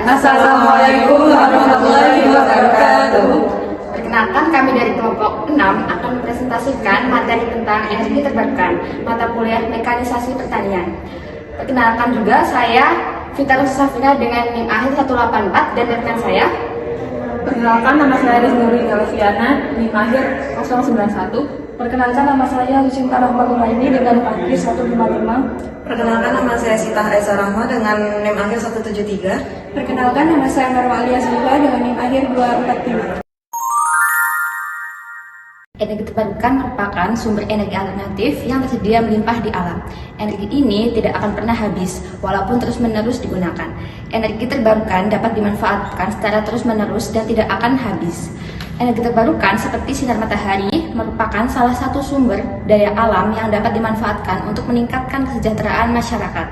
Assalamualaikum warahmatullahi wabarakatuh. Perkenalkan, kami dari kelompok 6 akan mempresentasikan materi tentang energi terbarukan, mata kuliah mekanisasi pertanian. Perkenalkan juga, saya Vita Safira dengan NIM akhir 184 dan rekan saya. Perkenalkan, nama saya Riznurin Galviana, NIM akhir 091. Perkenalkan, nama saya Lucinta Rahma Ulaini dengan akhir 155. Perkenalkan, nama saya Sita Aisyah Rahma dengan NIM akhir 173. Perkenalkan, nama saya Marwa Alia Silva dengan NIM akhir 245. Energi terbarukan merupakan sumber energi alternatif yang tersedia melimpah di alam. Energi ini tidak akan pernah habis, walaupun terus-menerus digunakan. Energi terbarukan dapat dimanfaatkan secara terus-menerus dan tidak akan habis. Energi terbarukan seperti sinar matahari merupakan salah satu sumber daya alam yang dapat dimanfaatkan untuk meningkatkan kesejahteraan masyarakat.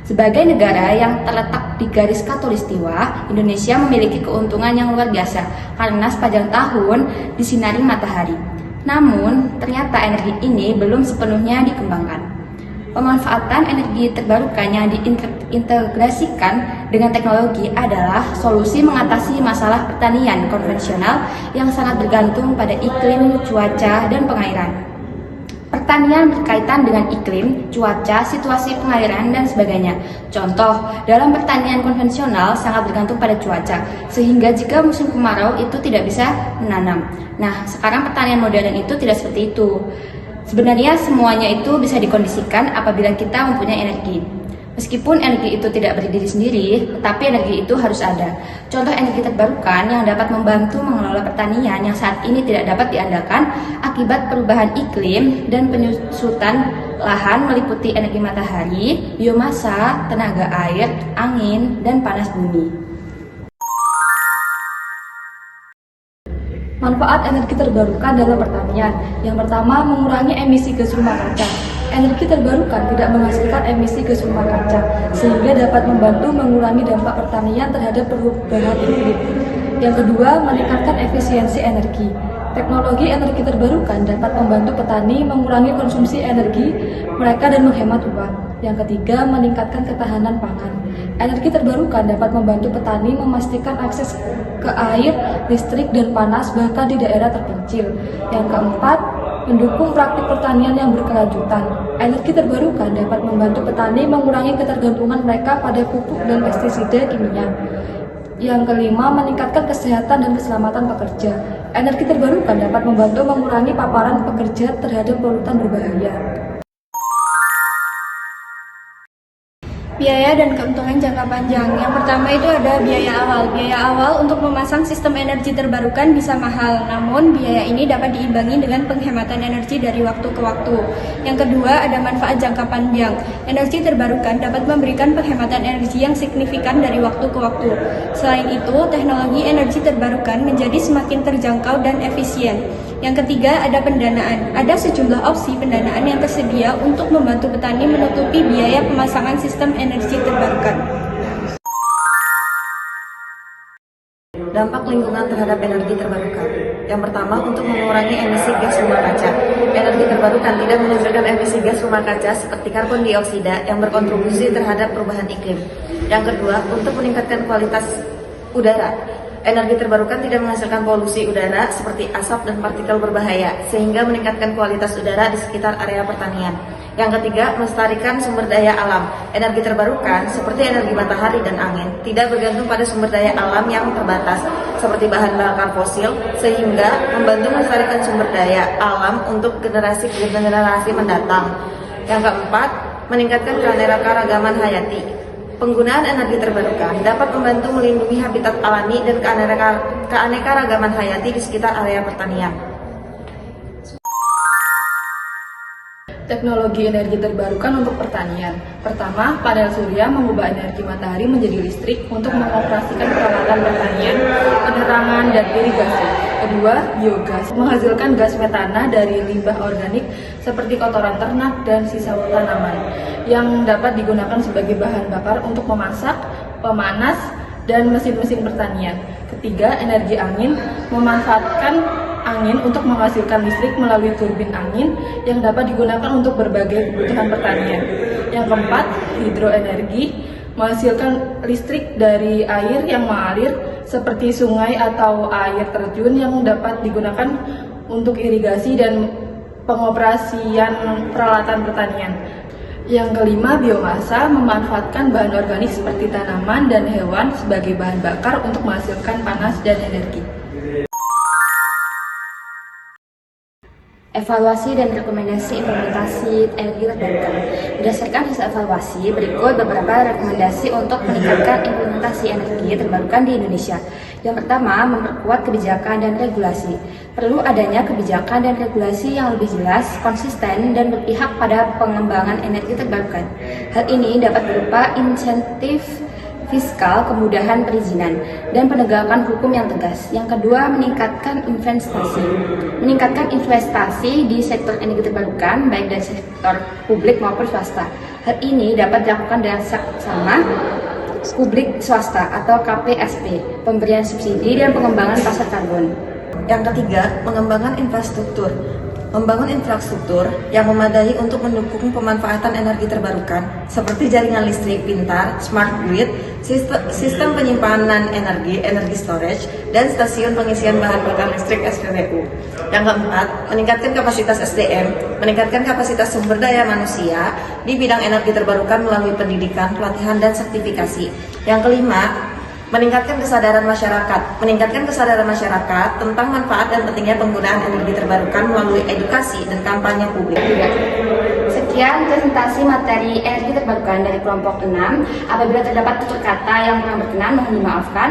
Sebagai negara yang terletak di garis khatulistiwa, Indonesia memiliki keuntungan yang luar biasa karena sepanjang tahun disinari matahari. Namun, ternyata energi ini belum sepenuhnya dikembangkan. Pemanfaatan energi terbarukan yang diintegrasikan dengan teknologi adalah solusi mengatasi masalah pertanian konvensional yang sangat bergantung pada iklim, cuaca, dan pengairan. Pertanian berkaitan dengan iklim, cuaca, situasi pengairan, dan sebagainya. Contoh, dalam pertanian konvensional sangat bergantung pada cuaca, sehingga jika musim kemarau itu tidak bisa menanam. Nah, sekarang pertanian modern itu tidak seperti itu. Sebenarnya semuanya itu bisa dikondisikan apabila kita mempunyai energi. Meskipun energi itu tidak berdiri sendiri, tetapi energi itu harus ada. Contoh energi terbarukan yang dapat membantu mengelola pertanian yang saat ini tidak dapat diandalkan akibat perubahan iklim dan penyusutan lahan meliputi energi matahari, biomasa, tenaga air, angin, dan panas bumi. Manfaat energi terbarukan dalam pertanian. Yang pertama, mengurangi emisi gas rumah kaca. Energi terbarukan tidak menghasilkan emisi gas rumah kaca, sehingga dapat membantu mengurangi dampak pertanian terhadap perubahan iklim. Yang kedua, meningkatkan efisiensi energi. Teknologi energi terbarukan dapat membantu petani mengurangi konsumsi energi mereka dan menghemat uang. Yang ketiga, meningkatkan ketahanan pangan. Energi terbarukan dapat membantu petani memastikan akses ke air, listrik, dan panas bahkan di daerah terpencil. Yang keempat, mendukung praktik pertanian yang berkelanjutan. Energi terbarukan dapat membantu petani mengurangi ketergantungan mereka pada pupuk dan pestisida kimia. Yang kelima, meningkatkan kesehatan dan keselamatan pekerja. Energi terbarukan dapat membantu mengurangi paparan pekerja terhadap polutan berbahaya. Biaya dan keuntungan jangka panjang. Yang pertama itu ada biaya awal. Biaya awal untuk memasang sistem energi terbarukan bisa mahal, namun biaya ini dapat diimbangi dengan penghematan energi dari waktu ke waktu. Yang kedua ada manfaat jangka panjang. Energi terbarukan dapat memberikan penghematan energi yang signifikan dari waktu ke waktu. Selain itu, teknologi energi terbarukan menjadi semakin terjangkau dan efisien. Yang ketiga ada pendanaan. Ada sejumlah opsi pendanaan yang tersedia untuk membantu petani menutupi biaya pemasangan sistem energi terbarukan. Dampak lingkungan terhadap energi terbarukan. Yang pertama, untuk mengurangi emisi gas rumah kaca. Energi terbarukan tidak menghasilkan emisi gas rumah kaca seperti karbon dioksida yang berkontribusi terhadap perubahan iklim. Yang kedua, untuk meningkatkan kualitas udara. Energi terbarukan tidak menghasilkan polusi udara seperti asap dan partikel berbahaya, sehingga meningkatkan kualitas udara di sekitar area pertanian. Yang ketiga, melestarikan sumber daya alam. Energi terbarukan seperti energi matahari dan angin tidak bergantung pada sumber daya alam yang terbatas seperti bahan bakar fosil, sehingga membantu melestarikan sumber daya alam untuk generasi mendatang. Yang keempat, meningkatkan keanekaragaman hayati. Penggunaan energi terbarukan dapat membantu melindungi habitat alami dan keanekaragaman hayati di sekitar area pertanian. Teknologi energi terbarukan untuk pertanian. Pertama, panel surya mengubah energi matahari menjadi listrik untuk mengoperasikan peralatan pertanian, penerangan, dan irigasi. Kedua, biogas menghasilkan gas metana dari limbah organik seperti kotoran ternak dan sisa tanaman yang dapat digunakan sebagai bahan bakar untuk memasak, pemanas, dan mesin-mesin pertanian. Ketiga, energi angin memanfaatkan angin untuk menghasilkan listrik melalui turbin angin yang dapat digunakan untuk berbagai kebutuhan pertanian. Yang keempat, hidroenergi menghasilkan listrik dari air yang mengalir seperti sungai atau air terjun yang dapat digunakan untuk irigasi dan pengoperasian peralatan pertanian. Yang kelima, biomasa memanfaatkan bahan organik seperti tanaman dan hewan sebagai bahan bakar untuk menghasilkan panas dan energi. Evaluasi dan rekomendasi implementasi energi terbarukan. Berdasarkan hasil evaluasi, berikut beberapa rekomendasi untuk meningkatkan implementasi energi terbarukan di Indonesia. Yang pertama, memperkuat kebijakan dan regulasi. Perlu adanya kebijakan dan regulasi yang lebih jelas, konsisten, dan berpihak pada pengembangan energi terbarukan. Hal ini dapat berupa insentif fiskal, kemudahan perizinan, dan penegakan hukum yang tegas. Yang kedua, meningkatkan investasi. Meningkatkan investasi di sektor energi terbarukan, baik dari sektor publik maupun swasta. Hal ini dapat dilakukan dengan sama publik swasta atau KPSP, pemberian subsidi dan pengembangan pasar karbon. Yang ketiga, mengembangkan infrastruktur. Membangun infrastruktur yang memadai untuk mendukung pemanfaatan energi terbarukan seperti jaringan listrik pintar, smart grid, sistem penyimpanan energi, energi storage, dan stasiun pengisian bahan bakar listrik SPBU. Yang keempat, meningkatkan kapasitas SDM, meningkatkan kapasitas sumber daya manusia di bidang energi terbarukan melalui pendidikan, pelatihan, dan sertifikasi. Yang kelima, meningkatkan kesadaran masyarakat tentang manfaat dan pentingnya penggunaan energi terbarukan melalui edukasi dan kampanye publik. Sekian presentasi materi energi terbarukan dari kelompok 6. Apabila terdapat tutur kata yang kurang berkenan, mohon dimaafkan.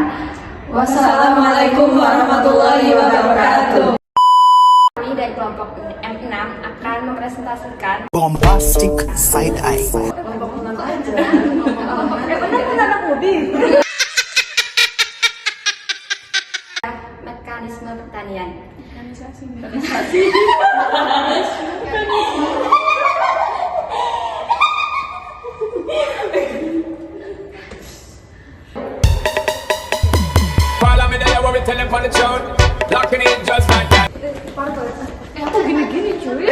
Wassalamualaikum warahmatullahi wabarakatuh. Kami dari kelompok M6 akan mempresentasikan Bombastic side eye. mekanisme pertanian. Follow me there where we tell them on the tune. Locking it just like that. Aku gini-gini cuy.